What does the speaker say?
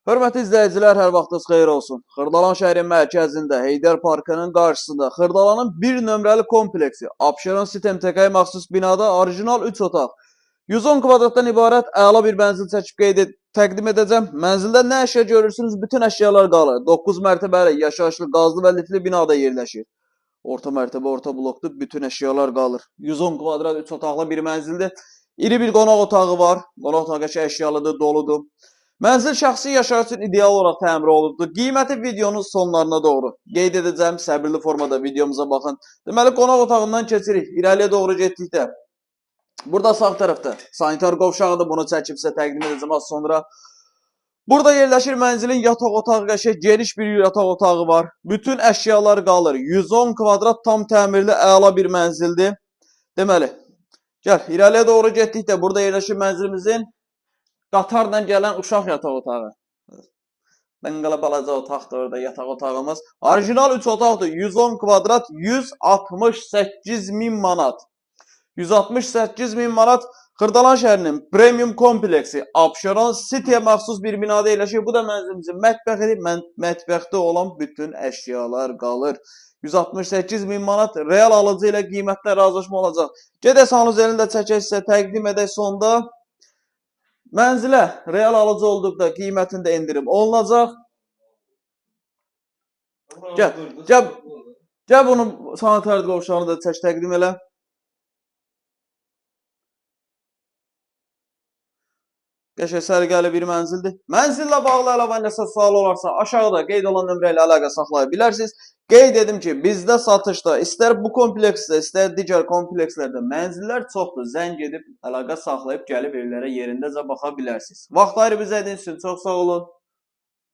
Hörmətli izləyicilər, hər vaxtınız xeyir olsun. Xırdalan şəhərin mərkəzində, Heydər Parkının qarşısında Xırdalanın bir nömrəli kompleksi, Abşeron City MTK-yə məxsus binada orijinal 3 otaq, 110 kvadratdan ibarət əla bir mənzil çəkib təqdim edəcəm. Mənzildə nə əşya görürsünüz? Bütün əşyalar qalır. 9 mərtəbəli, yaşayışlı, qazlı və lifli binada yerləşir. Orta mərtəbə, orta blokdur, bütün əşyalar qalır. 110 kvadrat 3 otaqlı bir mənzildir. İri bir qonaq otağı var. Qonaq otağı əşyalıdır, doludur. Mənzil şəxsi yaşayış üçün ideal olaraq təmir olunubdur. Qiyməti videonun sonlarına doğru qeyd edəcəm. Səbirli formada videomuza baxın. Deməli, qonaq otağından keçirik. İrəliyə doğru getdikdə. Burada sağ tərəfdə sanitar qovşağıdır. Bunu çəkib sizə təqdim edəcəm az sonra. Burada yerləşir mənzilin yataq otağı, geniş bir yataq otağı var. Bütün əşyalar qalır. 110 kvadrat tam təmirli əla bir mənzildir. Deməli, gəl irəliyə doğru getdikdə burada yerləşir mənzilimizin qatarla gələn uşaq yataq otağı. Bənqala balaca otaqdır orada yataq otağımız. Orijinal 3 otaqdır. 110 kvadrat 168.000 manat. 168.000 manat Xırdalan şəhərinin premium kompleksi Abşeron City-yə məxsus bir binada yerləşir. Bu da mənzilimizin mətbəxidir. Mətbəxdə olan bütün əşyalar qalır. 168.000 manat real alıcı ilə qiymətdə razılaşma olacaq. Gedək sanuz elində çəkək sizə təqdim edək sonda. Mənzilə real alıcı olduqda qiymətində endirim olunacaq. Gəl bunu sanitar qovşağını da çək təqdim elə. Qəşəng səliqəli bir mənzildir. Mənzillə bağlı əlavə nəsə sual olarsa aşağıda qeyd olan nömrə ilə əlaqə saxlaya bilərsiniz. Qeyd edim ki, bizdə satışda istər bu kompleksdə, istər digər komplekslərdə mənzillər çoxdur. Zəng edib əlaqə saxlayıb gəlib evlərə yerindəcə baxa bilərsiniz. Vaxt ayırıb izlədiyiniz üçün çox sağ olun.